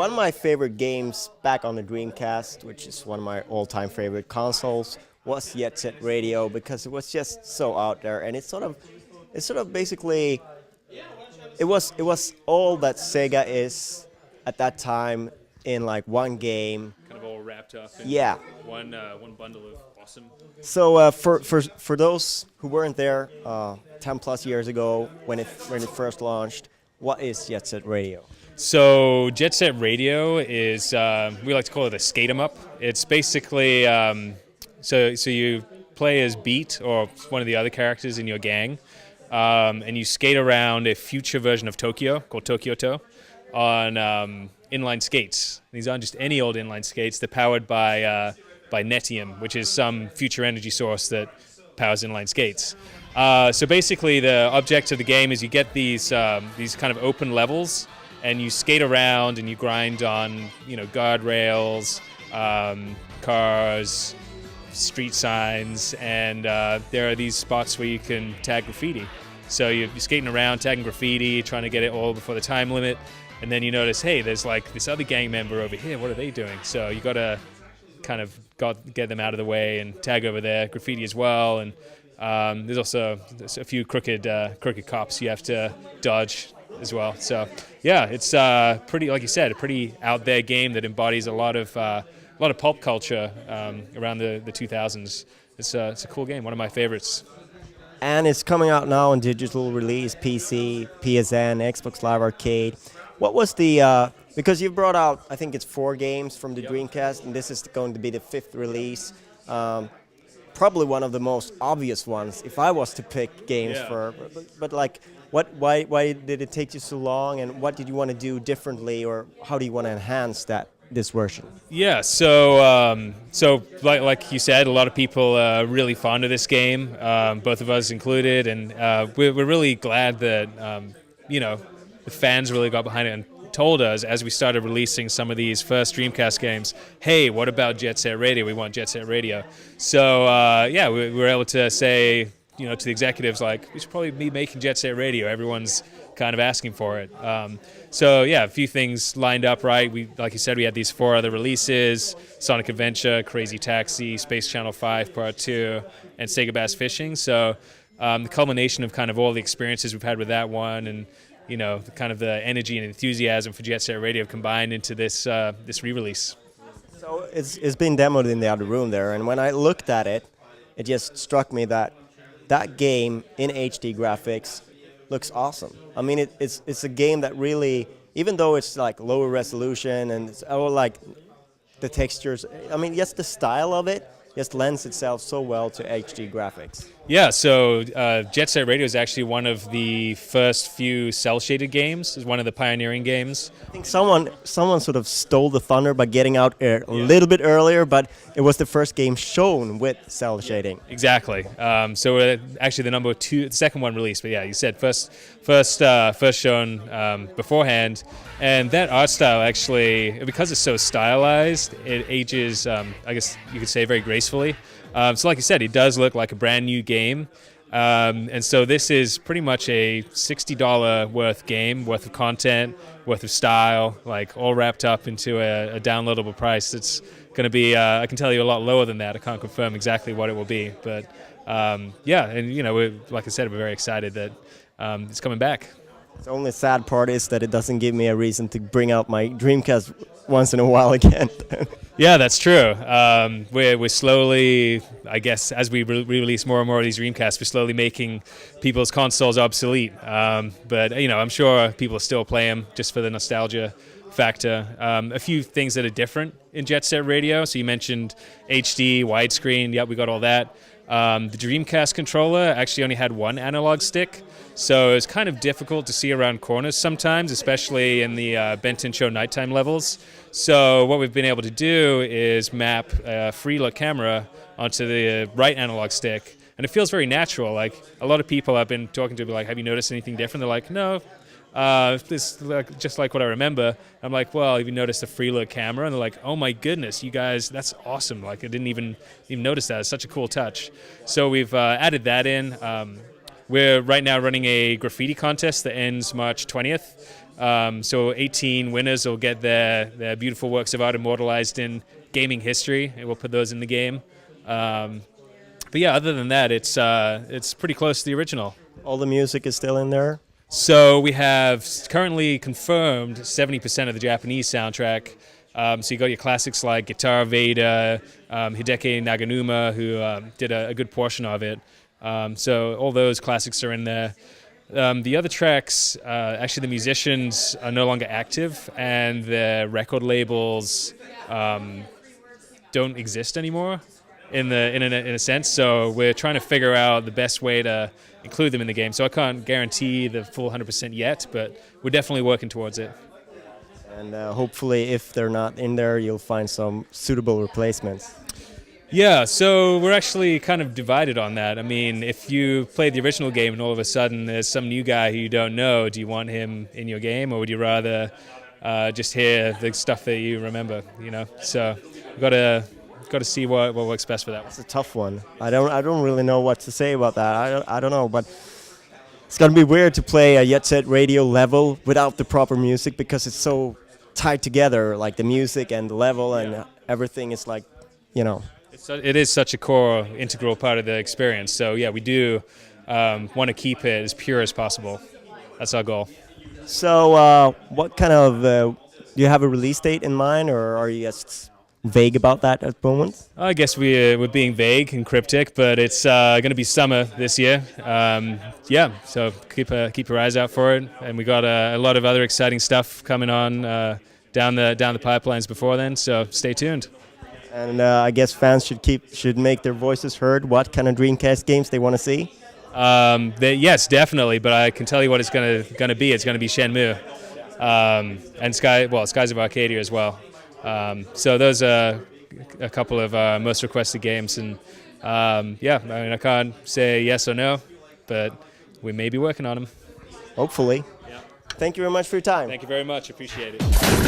one of my favorite games back on the Dreamcast, which is one of my all-time favorite consoles, was Jet Set Radio because it was just so out there, and it's sort of basically it was all that Sega is at that time in like one game. Kind of all wrapped up in Yeah. one bundle of awesome. So for those who weren't there 10 plus years ago when it first launched, what is Jet Set Radio? So Jet Set Radio is, we like to call it a skate 'em up. It's basically, so you play as Beat or one of the other characters in your gang, and you skate around a future version of Tokyo called Tokyo To on inline skates. These aren't just any old inline skates. They're powered by Netium, which is some future energy source that powers inline skates. So basically the object of the game is you get these kind of open levels, and you skate around and you grind on, guardrails, cars, street signs, and there are these spots where you can tag graffiti. So you're skating around, tagging graffiti, trying to get it all before the time limit, and then you notice, hey, there's like this other gang member over here. What are they doing? So you got to kind of get them out of the way and tag over there, graffiti as well, and there's also a few crooked cops you have to dodge as well. So yeah, it's pretty, like you said, a pretty out there game that embodies a lot of pulp culture around the 2000s. It's a cool game, one of my favorites. And it's coming out now on digital release, PC, PSN, Xbox Live Arcade. What was the because you brought out, I think it's 4 games from the Dreamcast, and this is going to be the 5th release. Probably one of the most obvious ones if I was to pick games but like why did it take you so long, and what did you want to do differently, or how do you want to enhance this version? Yeah, so like you said, a lot of people are really fond of this game, both of us included, and we're really glad that the fans really got behind it and told us as we started releasing some of these first Dreamcast games, hey, what about Jet Set Radio? We want Jet Set Radio. So we were able to say, to the executives, like, we should probably be making Jet Set Radio. Everyone's kind of asking for it. A few things lined up right. We, like you said, we had these 4 other releases: Sonic Adventure, Crazy Taxi, Space Channel 5 Part 2, and Sega Bass Fishing. So the culmination of kind of all the experiences we've had with that one, and kind of the energy and enthusiasm for Jet Set Radio combined into this re-release. So it's been demoed in the other room there, and when I looked at it, it just struck me that game in HD graphics looks awesome. I mean, it's a game that really, even though it's like lower resolution and it's all like the textures, I mean, yes, the style of it just lends itself so well to HD graphics. Yeah, so Jet Set Radio is actually one of the first few cel-shaded games. It's one of the pioneering games. I think someone sort of stole the thunder by getting out a little bit earlier, but it was the first game shown with cel shading. Exactly. So actually the second one released, but yeah, you said first shown beforehand, and that art style actually, because it's so stylized, it ages, I guess you could say, very gracefully. So like you said, it does look like a brand new game. And so this is pretty much a $60 worth of content, worth of style, like all wrapped up into a downloadable price. It's going to be, I can tell you, a lot lower than that. I can't confirm exactly what it will be. But like I said, we're very excited that it's coming back. The only sad part is that it doesn't give me a reason to bring out my Dreamcast once in a while again. Yeah, that's true. We're slowly, I guess, as we release more and more of these Dreamcasts, we're slowly making people's consoles obsolete. But I'm sure people still play them just for the nostalgia factor. A few things that are different in Jet Set Radio. So you mentioned HD, widescreen. Yep, we got all that. The Dreamcast controller actually only had one analog stick, so it's kind of difficult to see around corners sometimes, especially in the Benton Show nighttime levels. So what we've been able to do is map a free look camera onto the right analog stick, and it feels very natural. Like, a lot of people I've been talking to be like, have you noticed anything different? They're like, no. This just like what I remember. I'm like, well, have you noticed the free look camera? And they're like, oh my goodness, you guys, that's awesome. Like, I didn't even notice that. It's such a cool touch. So we've added that in. We're right now running a graffiti contest that ends March 20th. So 18 winners will get their beautiful works of art immortalized in gaming history, and we'll put those in the game. But yeah, other than that, it's pretty close to the original. All the music is still in there. So we have currently confirmed 70% of the Japanese soundtrack. So you got your classics like Guitar Vader, Hideki Naganuma, who did a good portion of it. So all those classics are in there. The other tracks, actually the musicians are no longer active, and the record labels don't exist anymore in a sense. So we're trying to figure out the best way to include them in the game. So I can't guarantee the full 100% yet, but we're definitely working towards it. And hopefully, if they're not in there, you'll find some suitable replacements. Yeah, so we're actually kind of divided on that. I mean, if you play the original game and all of a sudden there's some new guy who you don't know, do you want him in your game, or would you rather just hear the stuff that you remember? You know, so we've got to see what works best for that one. It's a tough one. I don't really know what to say about that. I don't know, but it's gonna be weird to play a Jet Set Radio level without the proper music, because it's so tied together, like the music and the level and everything is like, you know. It is such a core, integral part of the experience. So yeah, we do want to keep it as pure as possible. That's our goal. So what kind of, do you have a release date in mind, or are you just vague about that at the moment? I guess we're being vague and cryptic, but it's going to be summer this year. Yeah, so keep your eyes out for it. And we got a lot of other exciting stuff coming on down the pipelines before then, so stay tuned. And I guess fans should make their voices heard. What kind of Dreamcast games they want to see? Yes, definitely. But I can tell you what it's gonna be. It's gonna be Shenmue, and Skies of Arcadia as well. So those are a couple of most requested games, and yeah, I mean I can't say yes or no, but we may be working on them. Hopefully. Yeah. Thank you very much for your time. Thank you very much. Appreciate it.